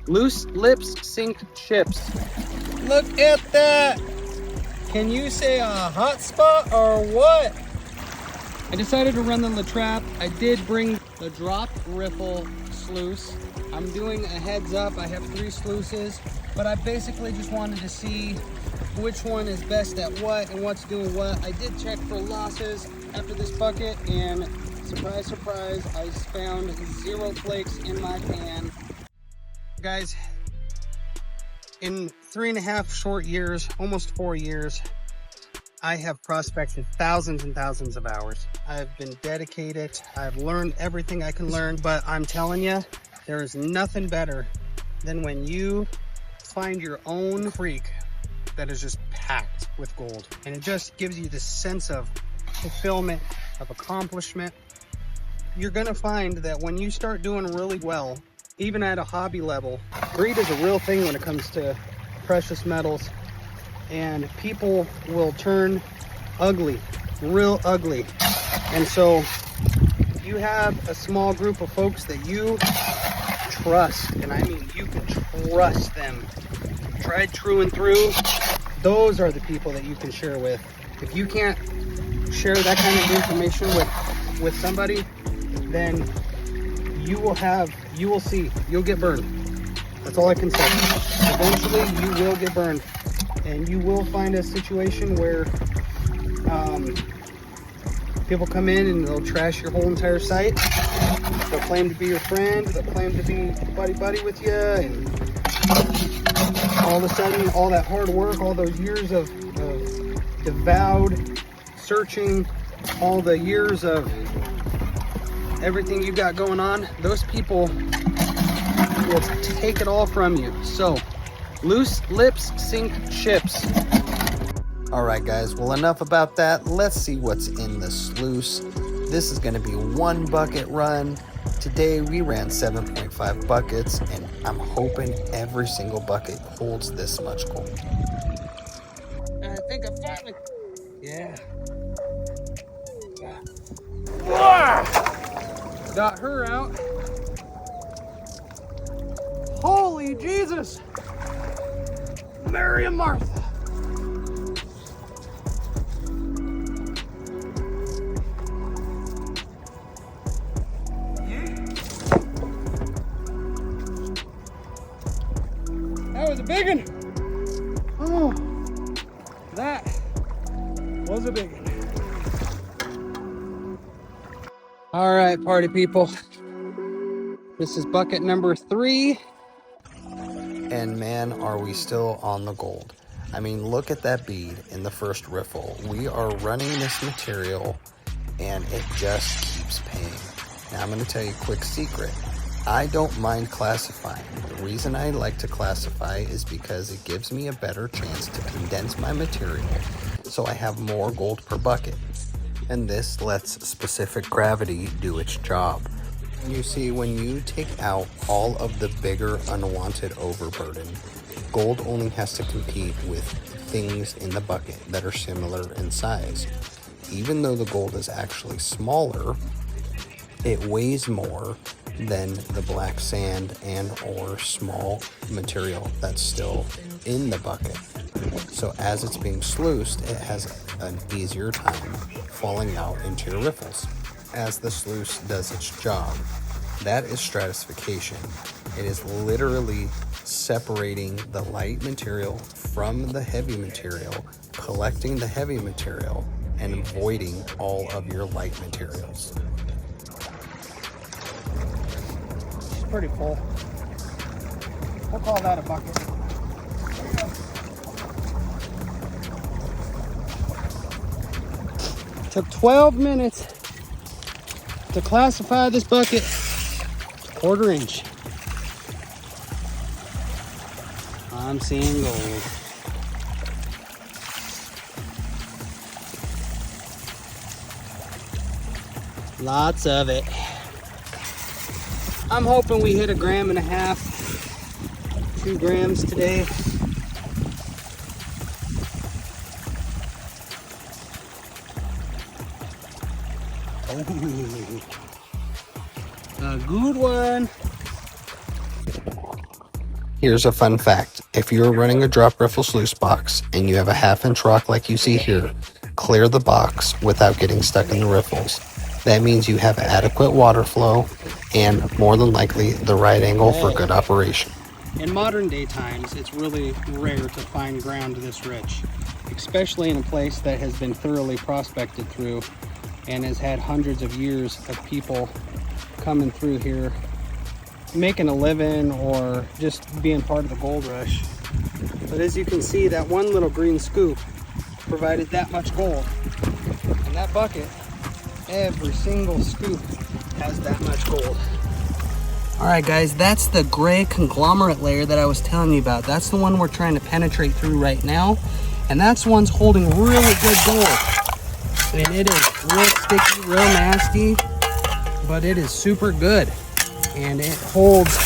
Loose lips sink ships. Look at that! Can you say a hot spot or what? I decided to run the trap. I did bring the drop riffle sluice. I'm doing a heads up. I have 3 sluices, but I basically just wanted to see which one is best at what and what's doing what. I did check for losses after this bucket, and surprise, surprise, I found 0 flakes in my pan. Guys, in 3.5 short years, almost 4 years, I have prospected thousands and thousands of hours. I've been dedicated. I've learned everything I can learn, but I'm telling you, there is nothing better than when you find your own creek that is just packed with gold. And it just gives you this sense of fulfillment, of accomplishment. You're gonna find that when you start doing really well, even at a hobby level, greed is a real thing when it comes to precious metals, and people will turn ugly, real ugly. And so you have a small group of folks that you trust, and I mean you can trust them, tried true and through. Those are the people that you can share with. If you can't share that kind of information with somebody, then you will see, you'll get burned. That's all I can say. Eventually you will get burned, and you will find a situation where people come in and they'll trash your whole entire site. They'll claim to be your friend, they'll claim to be buddy with you, and all of a sudden, all that hard work, all those years of devout searching, all the years of everything you got going on, those people will take it all from you. So, loose lips sink ships. All right, guys, well, enough about that. Let's see what's in the sluice. This is gonna be 1 bucket run. Today we ran 7.5 buckets, and I'm hoping every single bucket holds this much gold. I think I finally, yeah. Got her out. Holy Jesus! Mary and Martha. That was a big one. Oh, that was a big one. All right, party people. This is bucket number 3. And man, are we still on the gold. I mean, look at that bead in the first riffle. We are running this material, and it just keeps paying. Now, I'm going to tell you a quick secret. I don't mind classifying. The reason I like to classify is because it gives me a better chance to condense my material so I have more gold per bucket. And this lets specific gravity do its job. You see, when you take out all of the bigger unwanted overburden, gold only has to compete with things in the bucket that are similar in size. Even though the gold is actually smaller, it weighs more than the black sand and or small material that's still in the bucket. So as it's being sluiced, it has an easier time falling out into your riffles. As the sluice does its job, that is stratification. It is literally separating the light material from the heavy material, collecting the heavy material, and avoiding all of your light materials. She's pretty full. We'll call that a bucket. Took 12 minutes to classify this bucket. 1/4 inch. I'm seeing gold. Lots of it. I'm hoping we hit 1.5 grams, 2 grams today. Oh, a good one. Here's a fun fact. If you're running a drop riffle sluice box and you have a 1/2-inch rock like you see here, clear the box without getting stuck in the riffles. That means you have adequate water flow and more than likely the right angle for good operation. In modern day times, it's really rare to find ground this rich, especially in a place that has been thoroughly prospected through and has had hundreds of years of people coming through here making a living or just being part of the gold rush. But as you can see, that one little green scoop provided that much gold. And that bucket, every single scoop has that much gold. All right, guys, that's the gray conglomerate layer that I was telling you about. That's the one we're trying to penetrate through right now. And that's the one's holding really good gold. And it is real sticky, real nasty, but it is super good. And it holds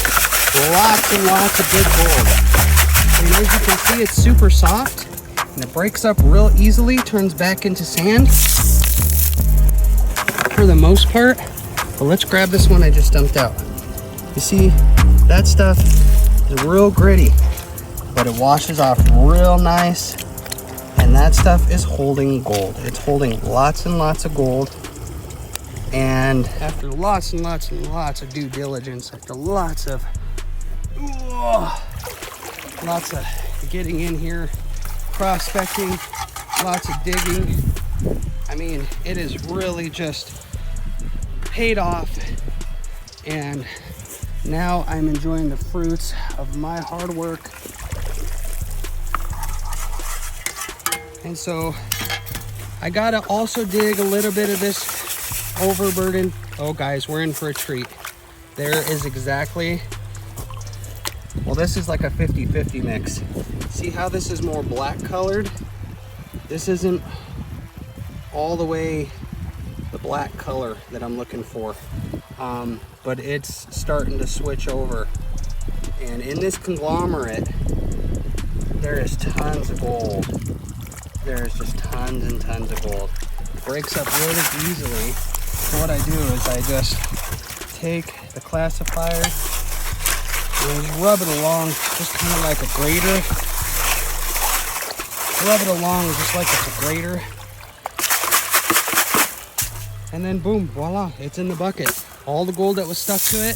lots and lots of good gold. And as you can see, it's super soft and it breaks up real easily, turns back into sand for the most part. But let's grab this one I just dumped out. You see, that stuff is real gritty, but it washes off real nice. And that stuff is holding gold. It's holding lots and lots of gold. And after lots and lots and lots of due diligence, after lots of getting in here, prospecting, lots of digging, I mean, it is really just paid off. And now I'm enjoying the fruits of my hard work. And so I gotta also dig a little bit of this overburden. Oh guys, we're in for a treat. There is exactly, well, this is like a 50-50 mix. See how this is more black colored? This isn't all the way the black color that I'm looking for, but it's starting to switch over. And in this conglomerate, there is tons of gold. There's just tons and tons of gold. It breaks up really easily. So what I do is I just take the classifier and just rub it along, just kind of like a grater. Rub it along just like it's a grater. And then boom, voila, it's in the bucket. All the gold that was stuck to it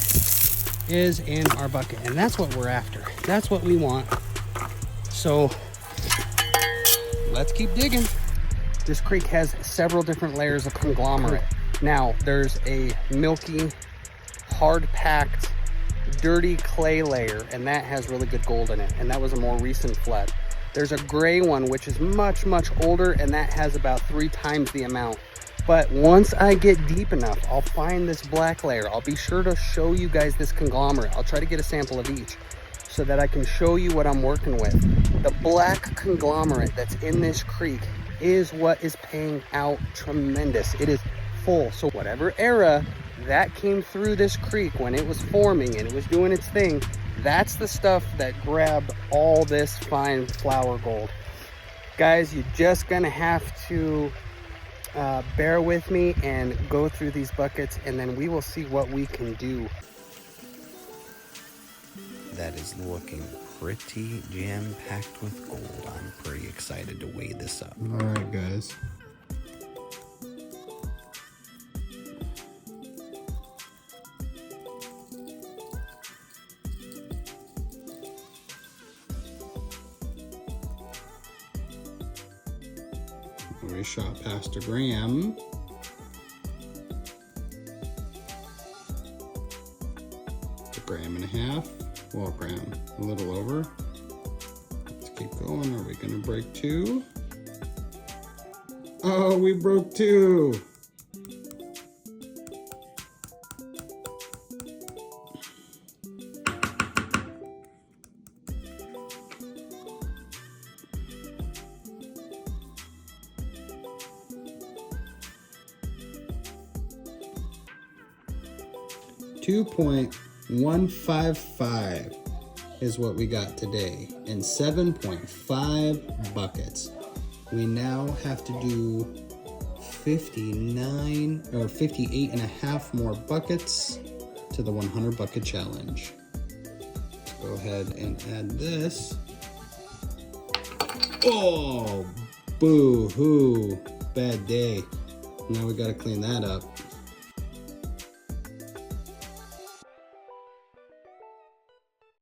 is in our bucket. And that's what we're after. That's what we want. So let's keep digging. This creek has several different layers of conglomerate. Now, there's a milky, hard-packed, dirty clay layer, and that has really good gold in it, and that was a more recent flood. There's a gray one, which is much, much older, and that has about 3 times the amount. But once I get deep enough, I'll find this black layer. I'll be sure to show you guys this conglomerate. I'll try to get a sample of each so that I can show you what I'm working with. The black conglomerate that's in this creek is what is paying out tremendous. It is full. So whatever era that came through this creek when it was forming and it was doing its thing, that's the stuff that grabbed all this fine flour gold. Guys, you're just gonna have to bear with me and go through these buckets, and then we will see what we can do. That is looking pretty jam-packed with gold. I'm pretty excited to weigh this up. All right, guys. We shot past a gram. It's a 1.5 grams. Well, a gram, a little over. Let's keep going. Are we gonna break 2? Oh, we broke 2. $2.155 is what we got today in 7.5 buckets. We now have to do 59 or 58 and a half more buckets to the 100 bucket challenge. Go ahead and add this. Oh, boo-hoo, bad day. Now we gotta clean that up.